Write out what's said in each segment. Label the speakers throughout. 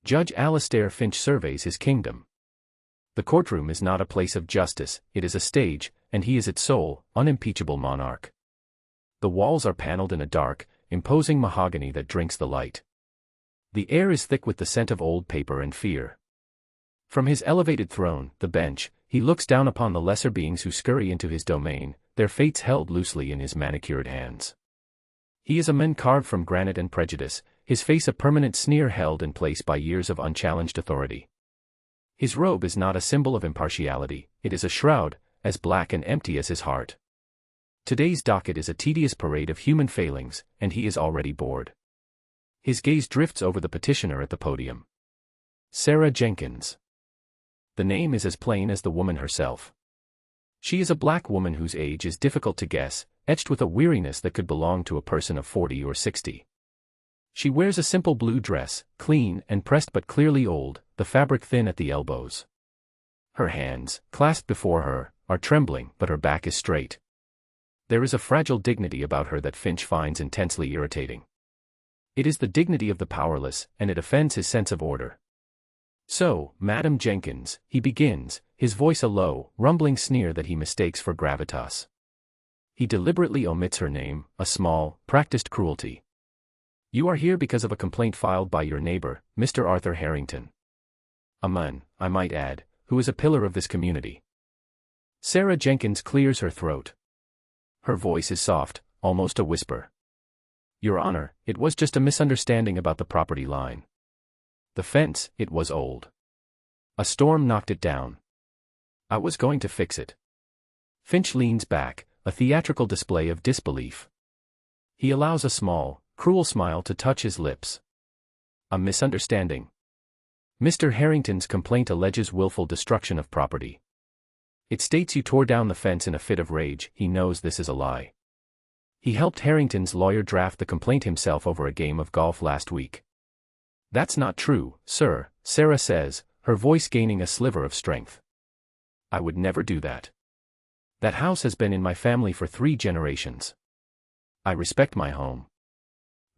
Speaker 1: Judge Alastair Finch surveys his kingdom. The courtroom is not a place of justice, it is a stage, and he is its sole, unimpeachable monarch. The walls are paneled in a dark, imposing mahogany that drinks the light. The air is thick with the scent of old paper and fear. From his elevated throne, the bench, he looks down upon the lesser beings who scurry into his domain, their fates held loosely in his manicured hands. He is a man carved from granite and prejudice, his face a permanent sneer held in place by years of unchallenged authority. His robe is not a symbol of impartiality, it is a shroud, as black and empty as his heart. Today's docket is a tedious parade of human failings, and he is already bored. His gaze drifts over the petitioner at the podium. Sarah Jenkins. The name is as plain as the woman herself. She is a black woman whose age is difficult to guess, etched with a weariness that could belong to a person of 40 or 60. She wears a simple blue dress, clean and pressed but clearly old, the fabric thin at the elbows. Her hands, clasped before her, are trembling, but her back is straight. There is a fragile dignity about her that Finch finds intensely irritating. It is the dignity of the powerless, and it offends his sense of order. So, Madam Jenkins, he begins, his voice a low, rumbling sneer that he mistakes for gravitas. He deliberately omits her name, a small, practiced cruelty. You are here because of a complaint filed by your neighbor, Mr. Arthur Harrington. A man, I might add, who is a pillar of this community. Sarah Jenkins clears her throat. Her voice is soft, almost a whisper. Your Honor, it was just a misunderstanding about the property line. The fence, it was old. A storm knocked it down. I was going to fix it. Finch leans back, a theatrical display of disbelief. He allows a small, cruel smile to touch his lips. A misunderstanding. Mr. Harrington's complaint alleges willful destruction of property. It states you tore down the fence in a fit of rage. He knows this is a lie. He helped Harrington's lawyer draft the complaint himself over a game of golf last week. That's not true, sir, Sarah says, her voice gaining a sliver of strength. I would never do that. That house has been in my family for 3 generations. I respect my home.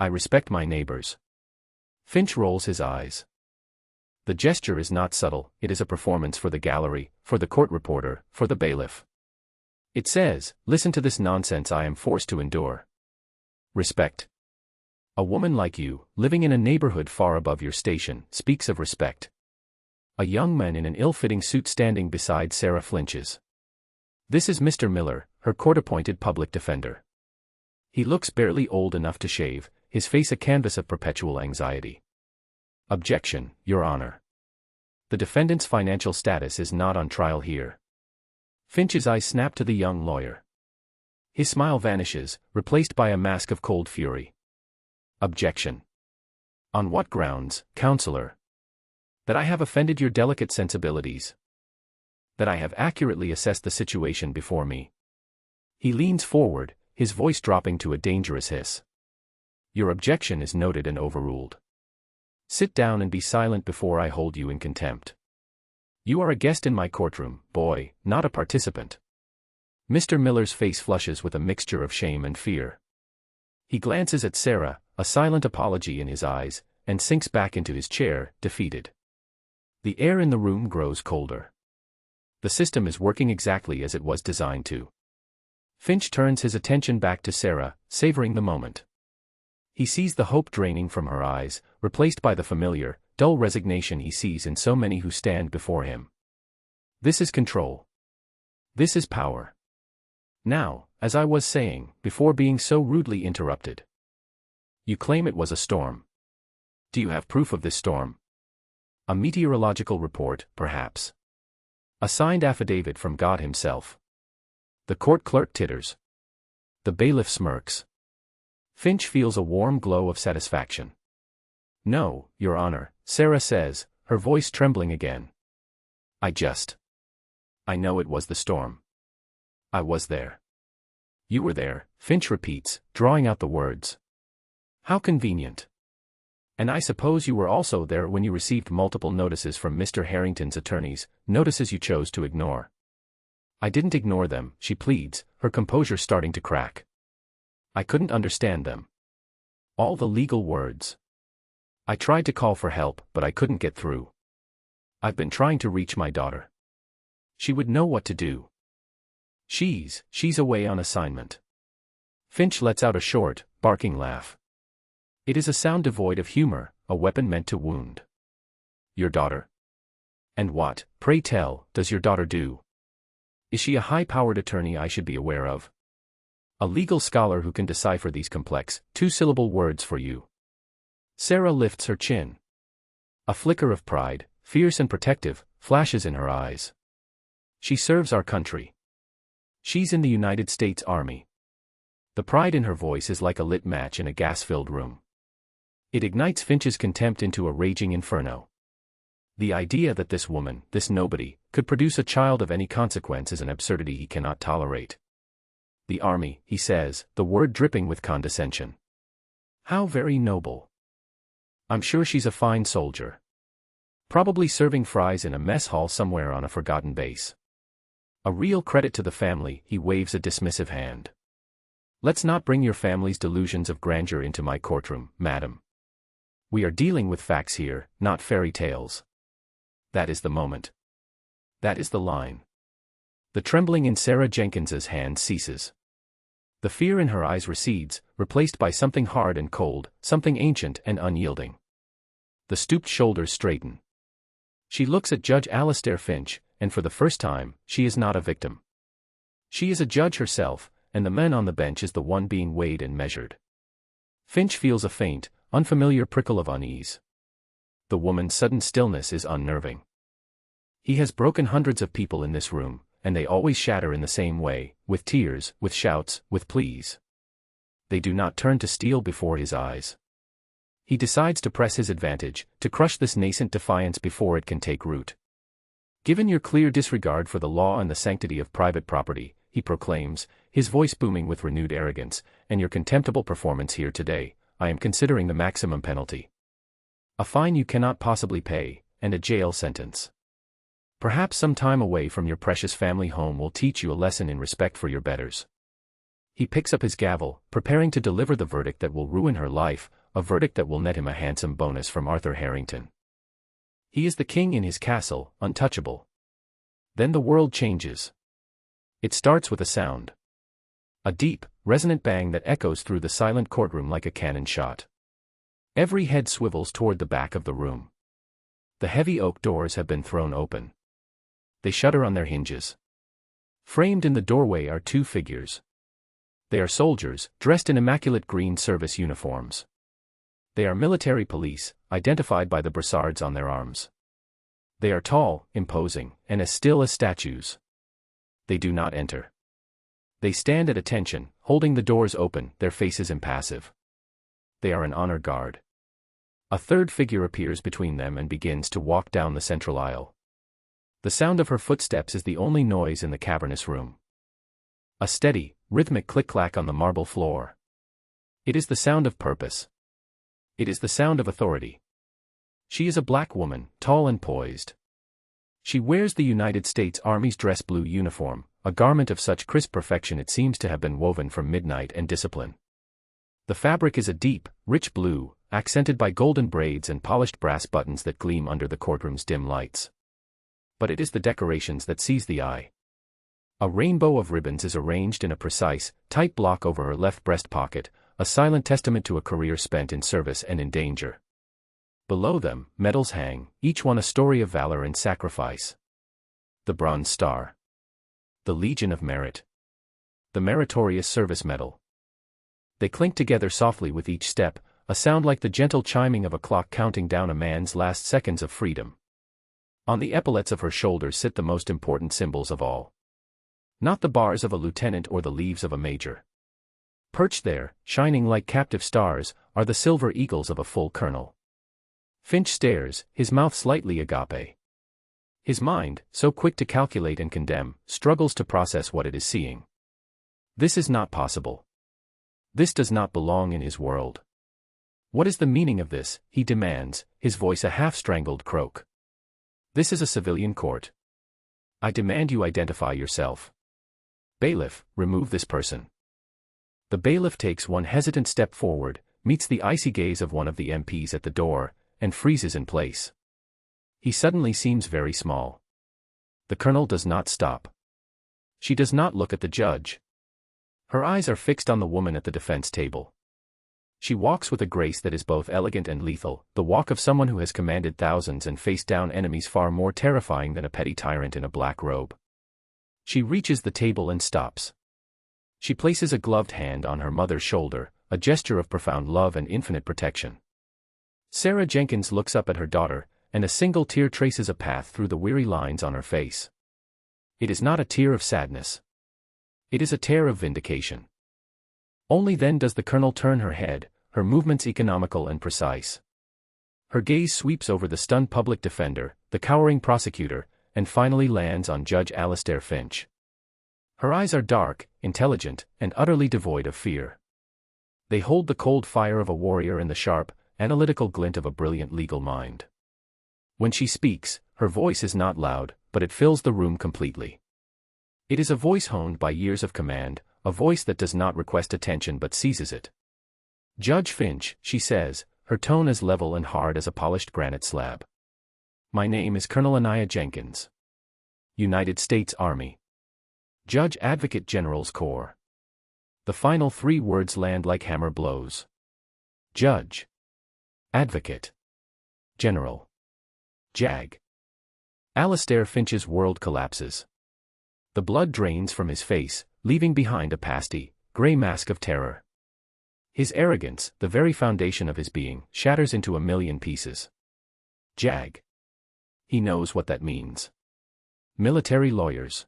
Speaker 1: I respect my neighbors. Finch rolls his eyes. The gesture is not subtle, it is a performance for the gallery, for the court reporter, for the bailiff. It says, listen to this nonsense I am forced to endure. Respect. A woman like you, living in a neighborhood far above your station, speaks of respect. A young man in an ill-fitting suit standing beside Sarah flinches. This is Mr. Miller, her court-appointed public defender. He looks barely old enough to shave, his face a canvas of perpetual anxiety. Objection, Your Honor. The defendant's financial status is not on trial here. Finch's eyes snap to the young lawyer. His smile vanishes, replaced by a mask of cold fury. Objection. On what grounds, counselor? That I have offended your delicate sensibilities. That I have accurately assessed the situation before me. He leans forward, his voice dropping to a dangerous hiss. Your objection is noted and overruled. Sit down and be silent before I hold you in contempt. You are a guest in my courtroom, boy, not a participant. Mr. Miller's face flushes with a mixture of shame and fear. He glances at Sarah, a silent apology in his eyes, and sinks back into his chair, defeated. The air in the room grows colder. The system is working exactly as it was designed to. Finch turns his attention back to Sarah, savoring the moment. He sees the hope draining from her eyes, replaced by the familiar, dull resignation he sees in so many who stand before him. This is control. This is power. Now, as I was saying, before being so rudely interrupted. You claim it was a storm. Do you have proof of this storm? A meteorological report, perhaps. A signed affidavit from God himself. The court clerk titters. The bailiff smirks. Finch feels a warm glow of satisfaction. No, Your Honor, Sarah says, her voice trembling again. I know it was the storm. I was there. You were there, Finch repeats, drawing out the words. How convenient. And I suppose you were also there when you received multiple notices from Mr. Harrington's attorneys, notices you chose to ignore. I didn't ignore them, she pleads, her composure starting to crack. I couldn't understand them. All the legal words. I tried to call for help, but I couldn't get through. I've been trying to reach my daughter. She would know what to do. She's away on assignment. Finch lets out a short, barking laugh. It is a sound devoid of humor, a weapon meant to wound. Your daughter? And what, pray tell, does your daughter do? Is she a high-powered attorney I should be aware of? A legal scholar who can decipher these complex, two-syllable words for you? Sarah lifts her chin. A flicker of pride, fierce and protective, flashes in her eyes. She serves our country. She's in the United States Army. The pride in her voice is like a lit match in a gas-filled room. It ignites Finch's contempt into a raging inferno. The idea that this woman, this nobody, could produce a child of any consequence is an absurdity he cannot tolerate. The Army, he says, the word dripping with condescension. How very noble. I'm sure she's a fine soldier. Probably serving fries in a mess hall somewhere on a forgotten base. A real credit to the family, he waves a dismissive hand. Let's not bring your family's delusions of grandeur into my courtroom, madam. We are dealing with facts here, not fairy tales. That is the moment. That is the line. The trembling in Sarah Jenkins's hand ceases. The fear in her eyes recedes, replaced by something hard and cold, something ancient and unyielding. The stooped shoulders straighten. She looks at Judge Alastair Finch, and for the first time, she is not a victim. She is a judge herself, and the man on the bench is the one being weighed and measured. Finch feels a faint, unfamiliar prickle of unease. The woman's sudden stillness is unnerving. He has broken hundreds of people in this room, and they always shatter in the same way, with tears, with shouts, with pleas. They do not turn to steel before his eyes. He decides to press his advantage, to crush this nascent defiance before it can take root. Given your clear disregard for the law and the sanctity of private property, he proclaims, his voice booming with renewed arrogance, and your contemptible performance here today, I am considering the maximum penalty. A fine you cannot possibly pay, and a jail sentence. Perhaps some time away from your precious family home will teach you a lesson in respect for your betters. He picks up his gavel, preparing to deliver the verdict that will ruin her life, a verdict that will net him a handsome bonus from Arthur Harrington. He is the king in his castle, untouchable. Then the world changes. It starts with a sound. A deep, resonant bang that echoes through the silent courtroom like a cannon shot. Every head swivels toward the back of the room. The heavy oak doors have been thrown open. They shudder on their hinges. Framed in the doorway are two figures. They are soldiers, dressed in immaculate green service uniforms. They are military police, identified by the brassards on their arms. They are tall, imposing, and as still as statues. They do not enter. They stand at attention, holding the doors open, their faces impassive. They are an honor guard. A third figure appears between them and begins to walk down the central aisle. The sound of her footsteps is the only noise in the cavernous room. A steady, rhythmic click-clack on the marble floor. It is the sound of purpose. It is the sound of authority. She is a black woman, tall and poised. She wears the United States Army's dress blue uniform, a garment of such crisp perfection it seems to have been woven from midnight and discipline. The fabric is a deep, rich blue, accented by golden braids and polished brass buttons that gleam under the courtroom's dim lights. But it is the decorations that seize the eye. A rainbow of ribbons is arranged in a precise, tight block over her left breast pocket, a silent testament to a career spent in service and in danger. Below them, medals hang, each one a story of valor and sacrifice. The Bronze Star. The Legion of Merit. The Meritorious Service Medal. They clink together softly with each step, a sound like the gentle chiming of a clock counting down a man's last seconds of freedom. On the epaulets of her shoulders sit the most important symbols of all. Not the bars of a lieutenant or the leaves of a major. Perched there, shining like captive stars, are the silver eagles of a full colonel. Finch stares, his mouth slightly agape. His mind, so quick to calculate and condemn, struggles to process what it is seeing. This is not possible. This does not belong in his world. What is the meaning of this, he demands, his voice a half-strangled croak. This is a civilian court. I demand you identify yourself. Bailiff, remove this person. The bailiff takes one hesitant step forward, meets the icy gaze of one of the MPs at the door, and freezes in place. He suddenly seems very small. The colonel does not stop. She does not look at the judge. Her eyes are fixed on the woman at the defense table. She walks with a grace that is both elegant and lethal, the walk of someone who has commanded thousands and faced down enemies far more terrifying than a petty tyrant in a black robe. She reaches the table and stops. She places a gloved hand on her mother's shoulder, a gesture of profound love and infinite protection. Sarah Jenkins looks up at her daughter, and a single tear traces a path through the weary lines on her face. It is not a tear of sadness. It is a tear of vindication. Only then does the colonel turn her head, her movements economical and precise. Her gaze sweeps over the stunned public defender, the cowering prosecutor, and finally lands on Judge Alastair Finch. Her eyes are dark, intelligent, and utterly devoid of fear. They hold the cold fire of a warrior and the sharp, analytical glint of a brilliant legal mind. When she speaks, her voice is not loud, but it fills the room completely. It is a voice honed by years of command, a voice that does not request attention but seizes it. "Judge Finch," she says, her tone as level and hard as a polished granite slab. "My name is Colonel Anaya Jenkins. United States Army. Judge Advocate General's Corps." The final 3 words land like hammer blows. Judge. Advocate. General. JAG. Alastair Finch's world collapses. The blood drains from his face, leaving behind a pasty, gray mask of terror. His arrogance, the very foundation of his being, shatters into a million pieces. JAG. He knows what that means. Military lawyers.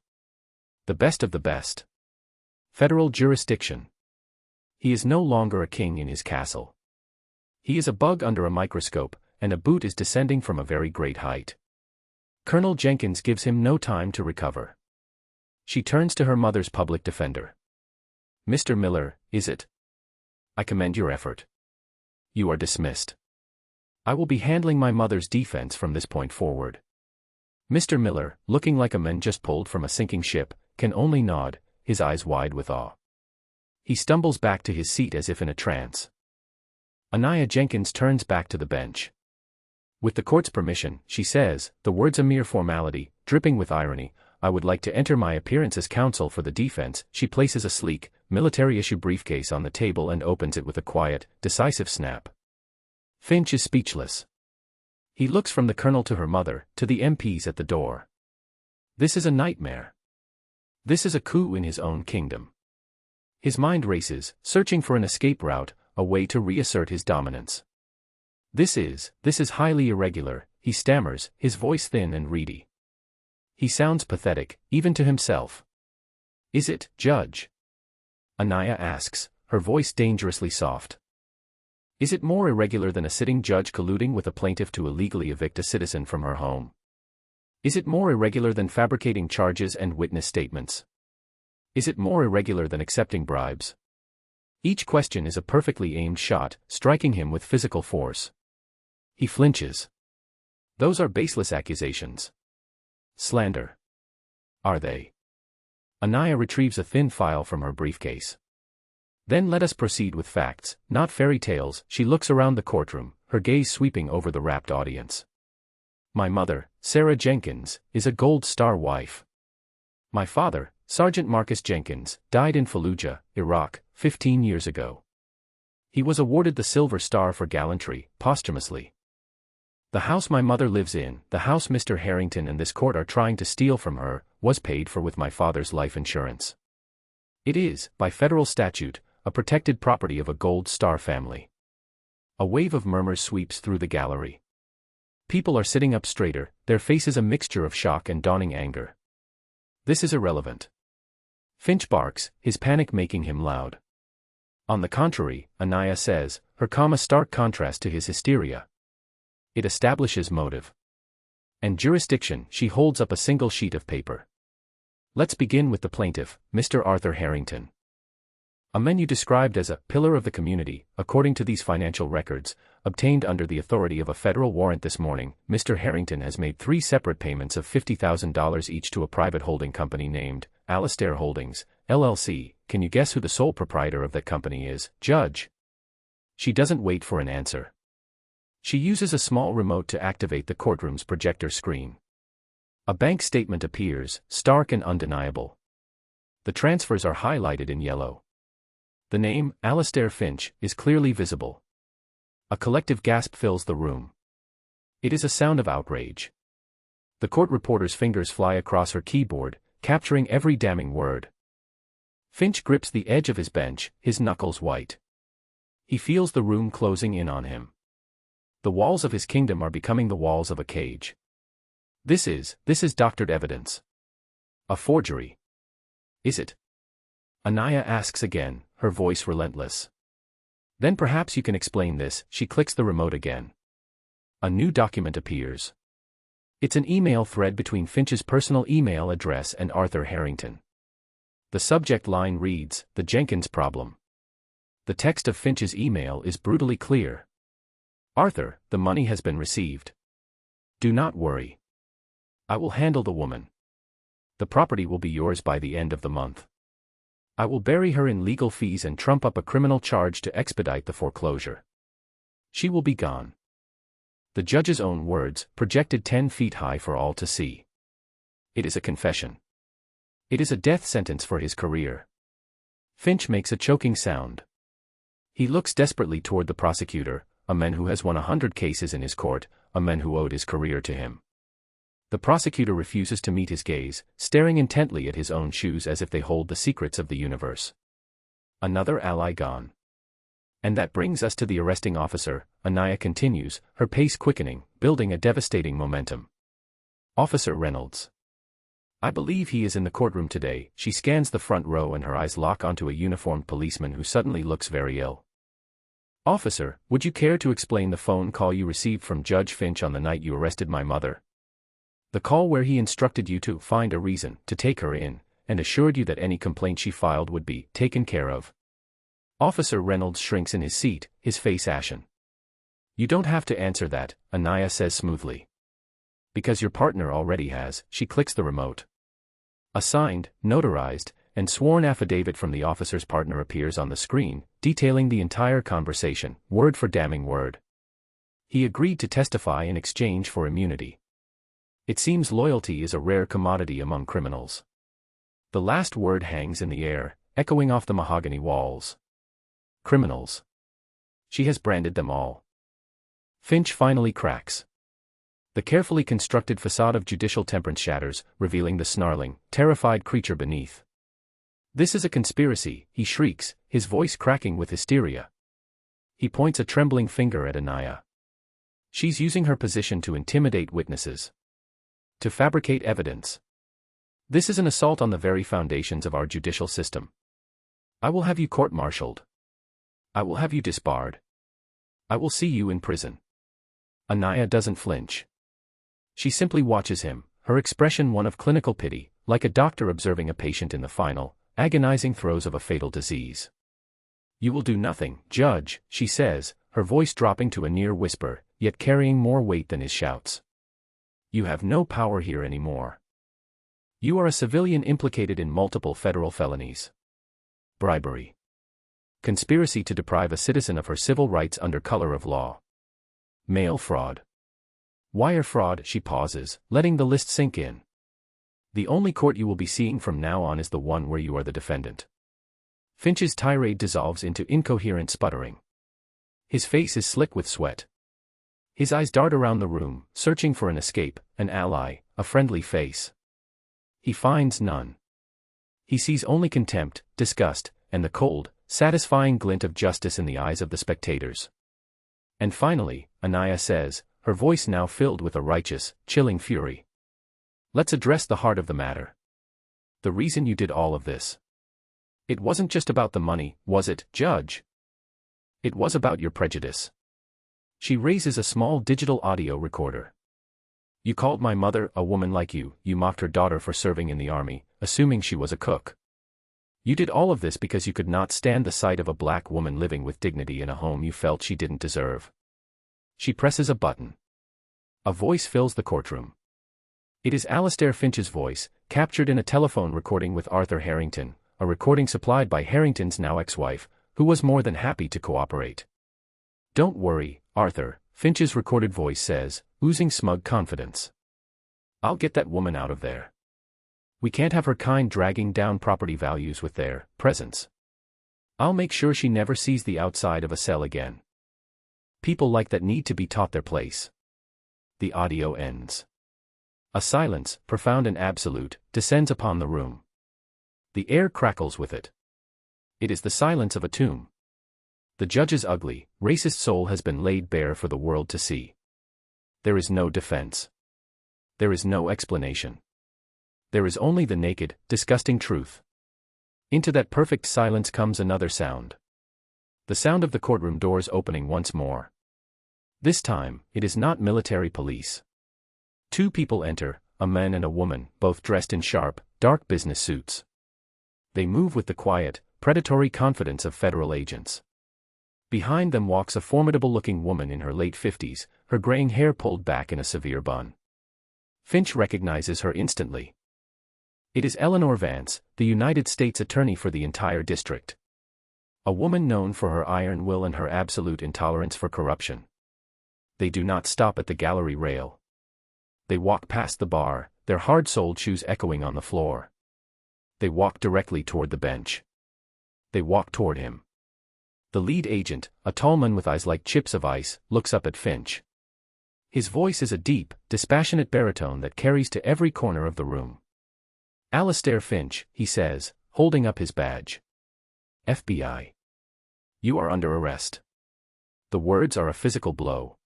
Speaker 1: The best of the best. Federal jurisdiction. He is no longer a king in his castle. He is a bug under a microscope, and a boot is descending from a very great height. Colonel Jenkins gives him no time to recover. She turns to her mother's public defender. "Mr. Miller, is it? I commend your effort. You are dismissed. I will be handling my mother's defense from this point forward." Mr. Miller, looking like a man just pulled from a sinking ship, can only nod, his eyes wide with awe. He stumbles back to his seat as if in a trance. Anaya Jenkins turns back to the bench. "With the court's permission," she says, the words a mere formality, dripping with irony, "I would like to enter my appearance as counsel for the defense." She places a sleek, military-issue briefcase on the table and opens it with a quiet, decisive snap. Finch is speechless. He looks from the colonel to her mother, to the MPs at the door. This is a nightmare. This is a coup in his own kingdom. His mind races, searching for an escape route, a way to reassert his dominance. This is highly irregular," he stammers, his voice thin and reedy. He sounds pathetic, even to himself. "Is it, Judge?" Anaya asks, her voice dangerously soft. "Is it more irregular than a sitting judge colluding with a plaintiff to illegally evict a citizen from her home? Is it more irregular than fabricating charges and witness statements? Is it more irregular than accepting bribes?" Each question is a perfectly aimed shot, striking him with physical force. He flinches. Those are baseless accusations. Slander. Are they? Anaya retrieves a thin file from her briefcase. "Then let us proceed with facts, not fairy tales." She looks around the courtroom, her gaze sweeping over the rapt audience. "My mother, Sarah Jenkins, is a Gold Star wife. My father, Sergeant Marcus Jenkins, died in Fallujah, Iraq, 15 years ago. He was awarded the Silver Star for gallantry, posthumously. The house my mother lives in, the house Mr. Harrington and this court are trying to steal from her, was paid for with my father's life insurance. It is, by federal statute, a protected property of a Gold Star family." A wave of murmurs sweeps through the gallery. People are sitting up straighter, their faces a mixture of shock and dawning anger. This is irrelevant. Finch barks, his panic making him loud. "On the contrary," Anaya says, her calm a stark contrast to his hysteria. "It establishes motive. And jurisdiction." She holds up a single sheet of paper. "Let's begin with the plaintiff, Mr. Arthur Harrington. A man you described as a pillar of the community, according to these financial records, obtained under the authority of a federal warrant this morning. Mr. Harrington has made 3 separate payments of $50,000 each to a private holding company named Alastair Holdings, LLC. Can you guess who the sole proprietor of that company is, Judge?" She doesn't wait for an answer. She uses a small remote to activate the courtroom's projector screen. A bank statement appears, stark and undeniable. The transfers are highlighted in yellow. The name, Alastair Finch, is clearly visible. A collective gasp fills the room. It is a sound of outrage. The court reporter's fingers fly across her keyboard, capturing every damning word. Finch grips the edge of his bench, his knuckles white. He feels the room closing in on him. The walls of his kingdom are becoming the walls of a cage. This is doctored evidence. A forgery. Is it? Anaya asks again, her voice relentless. Then perhaps you can explain this. She clicks the remote again. A new document appears. It's an email thread between Finch's personal email address and Arthur Harrington. The subject line reads, "The Jenkins Problem." The text of Finch's email is brutally clear. "Arthur, the money has been received. Do not worry. I will handle the woman. The property will be yours by the end of the month. I will bury her in legal fees and trump up a criminal charge to expedite the foreclosure. She will be gone." The judge's own words, projected 10 feet high for all to see. It is a confession. It is a death sentence for his career. Finch makes a choking sound. He looks desperately toward the prosecutor, a man who has won 100 cases in his court, a man who owed his career to him. The prosecutor refuses to meet his gaze, staring intently at his own shoes as if they hold the secrets of the universe. Another ally gone. And that brings us to the arresting officer, Anaya continues, her pace quickening, building a devastating momentum. Officer Reynolds. I believe he is in the courtroom today. She scans the front row and her eyes lock onto a uniformed policeman who suddenly looks very ill. Officer, would you care to explain the phone call you received from Judge Finch on the night you arrested my mother? The call where he instructed you to find a reason to take her in, and assured you that any complaint she filed would be taken care of. Officer Reynolds shrinks in his seat, his face ashen. You don't have to answer that, Anaya says smoothly. Because your partner already has. She clicks the remote. A signed, notarized, and sworn affidavit from the officer's partner appears on the screen, detailing the entire conversation, word for damning word. He agreed to testify in exchange for immunity. It seems loyalty is a rare commodity among criminals. The last word hangs in the air, echoing off the mahogany walls. Criminals. She has branded them all. Finch finally cracks. The carefully constructed facade of judicial temperance shatters, revealing the snarling, terrified creature beneath. This is a conspiracy, he shrieks, his voice cracking with hysteria. He points a trembling finger at Anaya. She's using her position to intimidate witnesses. To fabricate evidence. This is an assault on the very foundations of our judicial system. I will have you court-martialed. I will have you disbarred. I will see you in prison. Anaya doesn't flinch. She simply watches him, her expression one of clinical pity, like a doctor observing a patient in the final, agonizing throes of a fatal disease. You will do nothing, Judge, she says, her voice dropping to a near whisper, yet carrying more weight than his shouts. You have no power here anymore. You are a civilian implicated in multiple federal felonies. Bribery. Conspiracy to deprive a citizen of her civil rights under color of law. Mail fraud. Wire fraud. She pauses, letting the list sink in. The only court you will be seeing from now on is the one where you are the defendant. Finch's tirade dissolves into incoherent sputtering. His face is slick with sweat. His eyes dart around the room, searching for an escape, an ally, a friendly face. He finds none. He sees only contempt, disgust, and the cold, satisfying glint of justice in the eyes of the spectators. And finally, Anaya says, her voice now filled with a righteous, chilling fury. Let's address the heart of the matter. The reason you did all of this. It wasn't just about the money, was it, Judge? It was about your prejudice. She raises a small digital audio recorder. You called my mother a woman like you mocked her daughter for serving in the army, assuming she was a cook. You did all of this because you could not stand the sight of a black woman living with dignity in a home you felt she didn't deserve. She presses a button. A voice fills the courtroom. It is Alastair Finch's voice, captured in a telephone recording with Arthur Harrington, a recording supplied by Harrington's now ex-wife, who was more than happy to cooperate. Don't worry, Arthur, Finch's recorded voice says, oozing smug confidence. "I'll get that woman out of there. We can't have her kind dragging down property values with their presence. I'll make sure she never sees the outside of a cell again. People like that need to be taught their place." The audio ends. A silence, profound and absolute, descends upon the room. The air crackles with it. It is the silence of a tomb. The judge's ugly, racist soul has been laid bare for the world to see. There is no defense. There is no explanation. There is only the naked, disgusting truth. Into that perfect silence comes another sound. The sound of the courtroom doors opening once more. This time, it is not military police. Two people enter, a man and a woman, both dressed in sharp, dark business suits. They move with the quiet, predatory confidence of federal agents. Behind them walks a formidable-looking woman in her late 50s, her graying hair pulled back in a severe bun. Finch recognizes her instantly. It is Eleanor Vance, the United States Attorney for the entire district. A woman known for her iron will and her absolute intolerance for corruption. They do not stop at the gallery rail. They walk past the bar, their hard-soled shoes echoing on the floor. They walk directly toward the bench. They walk toward him. The lead agent, a tall man with eyes like chips of ice, looks up at Finch. His voice is a deep, dispassionate baritone that carries to every corner of the room. "Alastair Finch," he says, holding up his badge. "FBI. You are under arrest." The words are a physical blow.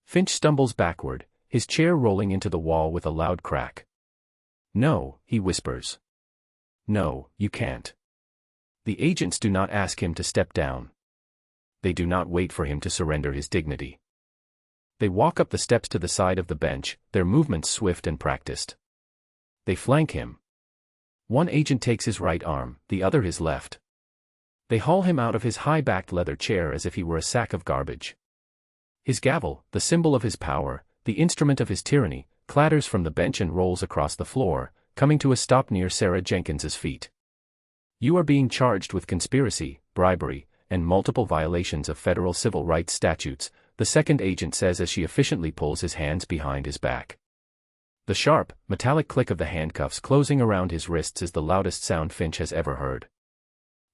Speaker 1: Finch stumbles backward, his chair rolling into the wall with a loud crack. "No," he whispers. "No, you can't." The agents do not ask him to step down. They do not wait for him to surrender his dignity. They walk up the steps to the side of the bench, their movements swift and practiced. They flank him. One agent takes his right arm, the other his left. They haul him out of his high-backed leather chair as if he were a sack of garbage. His gavel, the symbol of his power, the instrument of his tyranny, clatters from the bench and rolls across the floor, coming to a stop near Sarah Jenkins's feet. "You are being charged with conspiracy, bribery, and multiple violations of federal civil rights statutes," the second agent says as she efficiently pulls his hands behind his back. The sharp, metallic click of the handcuffs closing around his wrists is the loudest sound Finch has ever heard.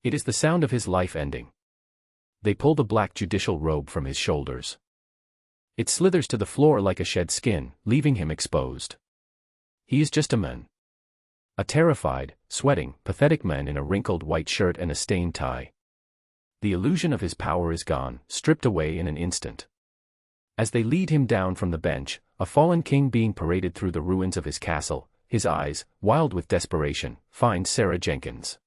Speaker 1: It is the sound of his life ending. They pull the black judicial robe from his shoulders. It slithers to the floor like a shed skin, leaving him exposed. He is just a man. A terrified, sweating, pathetic man in a wrinkled white shirt and a stained tie. The illusion of his power is gone, stripped away in an instant. As they lead him down from the bench, a fallen king being paraded through the ruins of his castle, his eyes, wild with desperation, find Sarah Jenkins.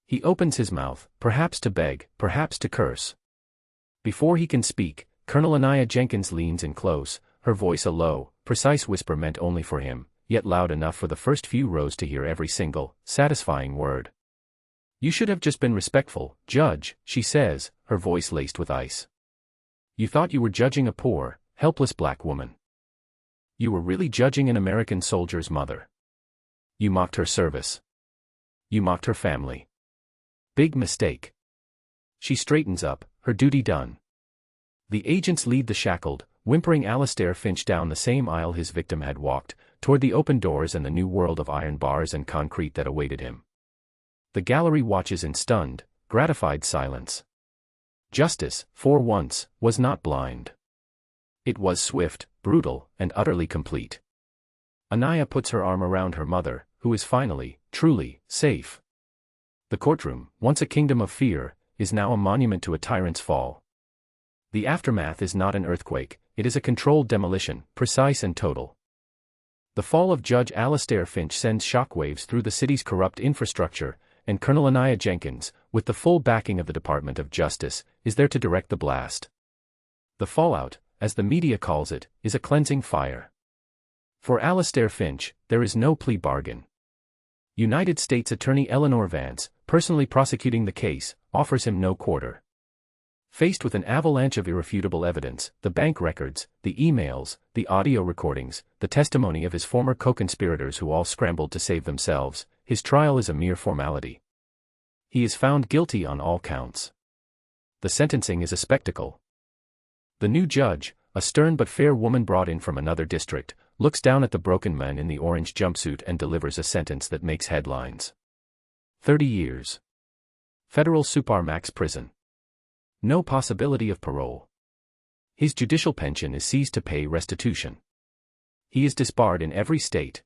Speaker 1: He opens his mouth, perhaps to beg, perhaps to curse. Before he can speak, Colonel Anaya Jenkins leans in close, her voice a low, precise whisper meant only for him, yet loud enough for the first few rows to hear every single, satisfying word. "You should have just been respectful, Judge," she says, her voice laced with ice. "You thought you were judging a poor, helpless black woman. You were really judging an American soldier's mother. You mocked her service. You mocked her family. Big mistake." She straightens up, her duty done. The agents lead the shackled, whimpering Alastair Finch down the same aisle his victim had walked, toward the open doors and the new world of iron bars and concrete that awaited him. The gallery watches in stunned, gratified silence. Justice, for once, was not blind. It was swift, brutal, and utterly complete. Anaya puts her arm around her mother, who is finally, truly, safe. The courtroom, once a kingdom of fear, is now a monument to a tyrant's fall. The aftermath is not an earthquake, it is a controlled demolition, precise and total. The fall of Judge Alastair Finch sends shockwaves through the city's corrupt infrastructure, and Colonel Anaya Jenkins, with the full backing of the Department of Justice, is there to direct the blast. The fallout, as the media calls it, is a cleansing fire. For Alastair Finch, there is no plea bargain. United States Attorney Eleanor Vance, personally prosecuting the case, offers him no quarter. Faced with an avalanche of irrefutable evidence, the bank records, the emails, the audio recordings, the testimony of his former co-conspirators who all scrambled to save themselves, his trial is a mere formality. He is found guilty on all counts. The sentencing is a spectacle. The new judge, a stern but fair woman brought in from another district, looks down at the broken man in the orange jumpsuit and delivers a sentence that makes headlines. 30 years. Federal Supermax prison. No possibility of parole. His judicial pension is seized to pay restitution. He is disbarred in every state.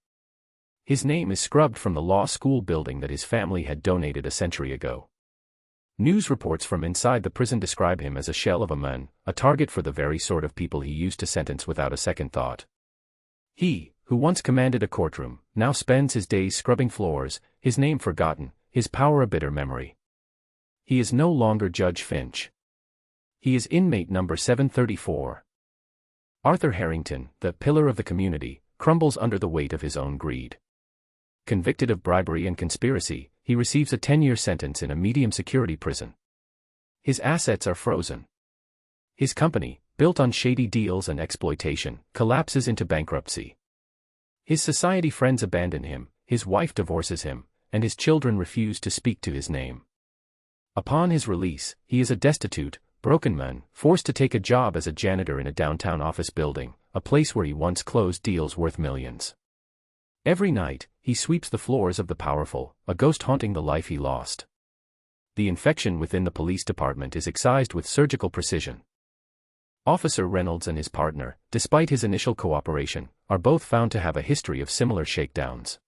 Speaker 1: His name is scrubbed from the law school building that his family had donated a century ago. News reports from inside the prison describe him as a shell of a man, a target for the very sort of people he used to sentence without a second thought. He, who once commanded a courtroom, now spends his days scrubbing floors, his name forgotten, his power a bitter memory. He is no longer Judge Finch. He is inmate number 734. Arthur Harrington, the pillar of the community, crumbles under the weight of his own greed. Convicted of bribery and conspiracy, he receives a 10-year sentence in a medium-security prison. His assets are frozen. His company, built on shady deals and exploitation, collapses into bankruptcy. His society friends abandon him, his wife divorces him, and his children refuse to speak to his name. Upon his release, he is a destitute, broken man, forced to take a job as a janitor in a downtown office building, a place where he once closed deals worth millions. Every night, he sweeps the floors of the powerful, a ghost haunting the life he lost. The infection within the police department is excised with surgical precision. Officer Reynolds and his partner, despite his initial cooperation, are both found to have a history of similar shakedowns.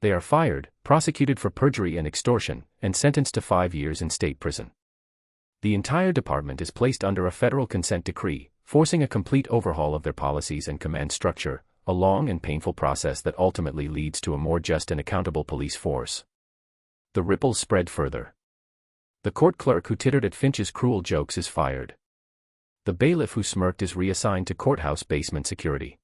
Speaker 1: They are fired, prosecuted for perjury and extortion, and sentenced to 5 years in state prison. The entire department is placed under a federal consent decree, forcing a complete overhaul of their policies and command structure, a long and painful process that ultimately leads to a more just and accountable police force. The ripples spread further. The court clerk who tittered at Finch's cruel jokes is fired. The bailiff who smirked is reassigned to courthouse basement security.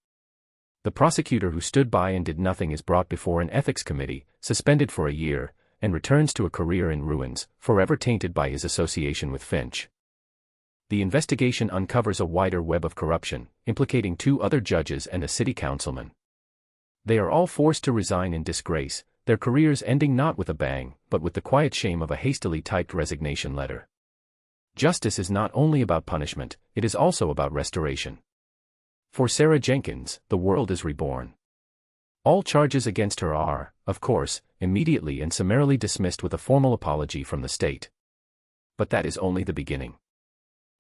Speaker 1: The prosecutor who stood by and did nothing is brought before an ethics committee, suspended for a year, and returns to a career in ruins, forever tainted by his association with Finch. The investigation uncovers a wider web of corruption, implicating 2 other judges and a city councilman. They are all forced to resign in disgrace, their careers ending not with a bang, but with the quiet shame of a hastily typed resignation letter. Justice is not only about punishment, it is also about restoration. For Sarah Jenkins, the world is reborn. All charges against her are, of course, immediately and summarily dismissed with a formal apology from the state. But that is only the beginning.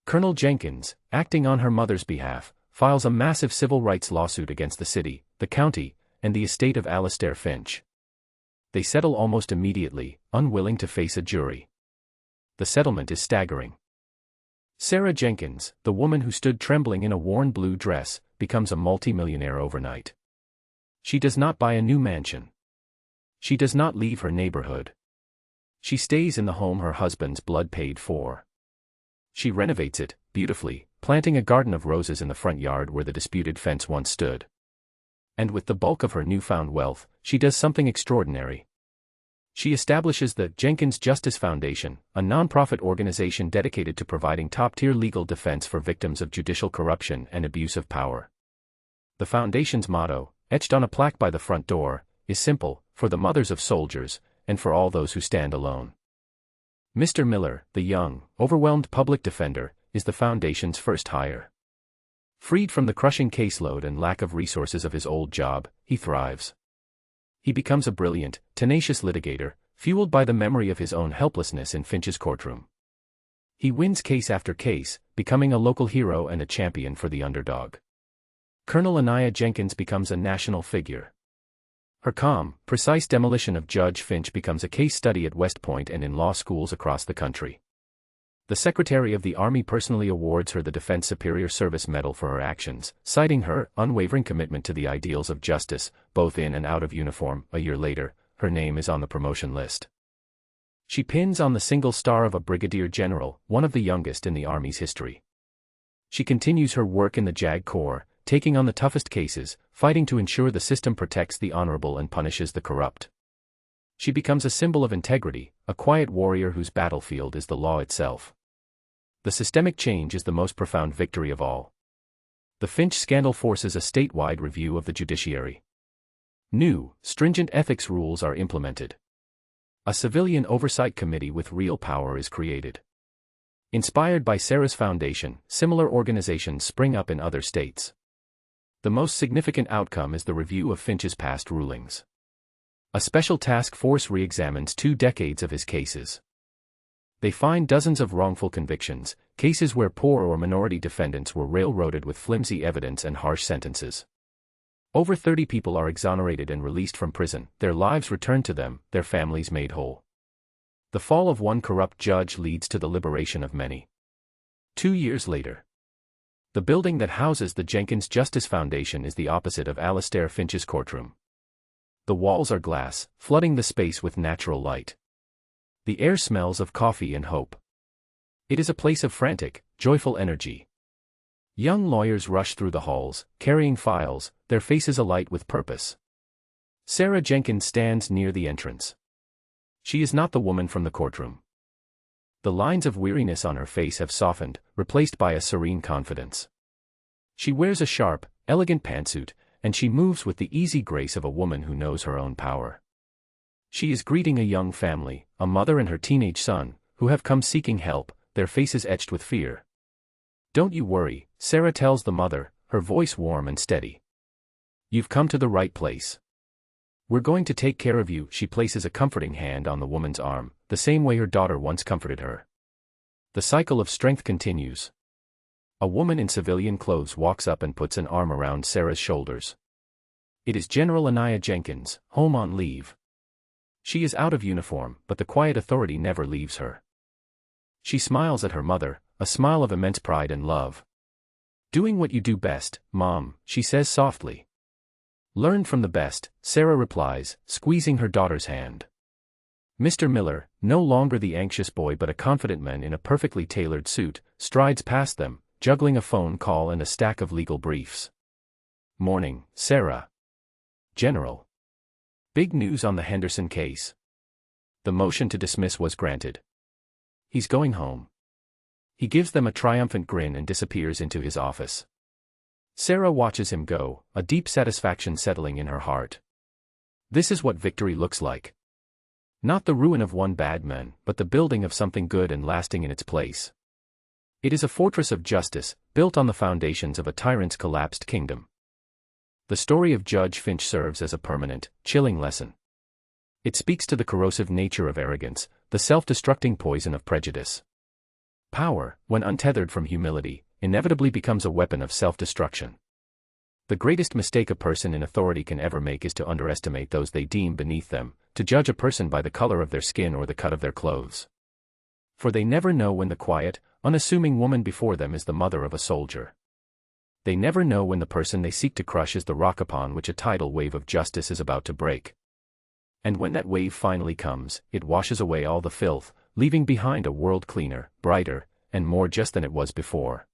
Speaker 1: Colonel Jenkins, acting on her mother's behalf, files a massive civil rights lawsuit against the city, the county, and the estate of Alastair Finch. They settle almost immediately, unwilling to face a jury. The settlement is staggering. Sarah Jenkins, the woman who stood trembling in a worn blue dress, becomes a multi-millionaire overnight. She does not buy a new mansion. She does not leave her neighborhood. She stays in the home her husband's blood paid for. She renovates it, beautifully, planting a garden of roses in the front yard where the disputed fence once stood. And with the bulk of her newfound wealth, she does something extraordinary. She establishes the Jenkins Justice Foundation, a nonprofit organization dedicated to providing top-tier legal defense for victims of judicial corruption and abuse of power. The foundation's motto, etched on a plaque by the front door, is simple: for the mothers of soldiers, and for all those who stand alone. Mr. Miller, the young, overwhelmed public defender, is the foundation's first hire. Freed from the crushing caseload and lack of resources of his old job, he thrives. He becomes a brilliant, tenacious litigator, fueled by the memory of his own helplessness in Finch's courtroom. He wins case after case, becoming a local hero and a champion for the underdog. Colonel Anaya Jenkins becomes a national figure. Her calm, precise demolition of Judge Finch becomes a case study at West Point and in law schools across the country. The Secretary of the Army personally awards her the Defense Superior Service Medal for her actions, citing her unwavering commitment to the ideals of justice, both in and out of uniform. A year later, her name is on the promotion list. She pins on the single star of a brigadier general, one of the youngest in the Army's history. She continues her work in the JAG Corps, taking on the toughest cases, fighting to ensure the system protects the honorable and punishes the corrupt. She becomes a symbol of integrity, a quiet warrior whose battlefield is the law itself. The systemic change is the most profound victory of all. The Finch scandal forces a statewide review of the judiciary. New, stringent ethics rules are implemented. A civilian oversight committee with real power is created. Inspired by Sarah's foundation, similar organizations spring up in other states. The most significant outcome is the review of Finch's past rulings. A special task force re-examines 2 decades of his cases. They find dozens of wrongful convictions, cases where poor or minority defendants were railroaded with flimsy evidence and harsh sentences. Over 30 people are exonerated and released from prison, their lives returned to them, their families made whole. The fall of one corrupt judge leads to the liberation of many. 2 years later. The building that houses the Jenkins Justice Foundation is the opposite of Alastair Finch's courtroom. The walls are glass, flooding the space with natural light. The air smells of coffee and hope. It is a place of frantic, joyful energy. Young lawyers rush through the halls, carrying files, their faces alight with purpose. Sarah Jenkins stands near the entrance. She is not the woman from the courtroom. The lines of weariness on her face have softened, replaced by a serene confidence. She wears a sharp, elegant pantsuit, and she moves with the easy grace of a woman who knows her own power. She is greeting a young family, a mother and her teenage son, who have come seeking help, their faces etched with fear. "Don't you worry," Sarah tells the mother, her voice warm and steady. "You've come to the right place. We're going to take care of you." She places a comforting hand on the woman's arm, the same way her daughter once comforted her. The cycle of strength continues. A woman in civilian clothes walks up and puts an arm around Sarah's shoulders. It is General Anaya Jenkins, home on leave. She is out of uniform, but the quiet authority never leaves her. She smiles at her mother, a smile of immense pride and love. "Doing what you do best, Mom," she says softly. "Learn from the best," Sarah replies, squeezing her daughter's hand. Mr. Miller, no longer the anxious boy but a confident man in a perfectly tailored suit, strides past them, juggling a phone call and a stack of legal briefs. "Morning, Sarah." "General." "Big news on the Henderson case." The motion to dismiss was granted. "He's going home." He gives them a triumphant grin and disappears into his office. Sarah watches him go, a deep satisfaction settling in her heart. This is what victory looks like. Not the ruin of one bad man, but the building of something good and lasting in its place. It is a fortress of justice, built on the foundations of a tyrant's collapsed kingdom. The story of Judge Finch serves as a permanent, chilling lesson. It speaks to the corrosive nature of arrogance, the self-destructing poison of prejudice. Power, when untethered from humility, inevitably becomes a weapon of self-destruction. The greatest mistake a person in authority can ever make is to underestimate those they deem beneath them, to judge a person by the color of their skin or the cut of their clothes. For they never know when the quiet, unassuming woman before them is the mother of a soldier. They never know when the person they seek to crush is the rock upon which a tidal wave of justice is about to break. And when that wave finally comes, it washes away all the filth, leaving behind a world cleaner, brighter, and more just than it was before.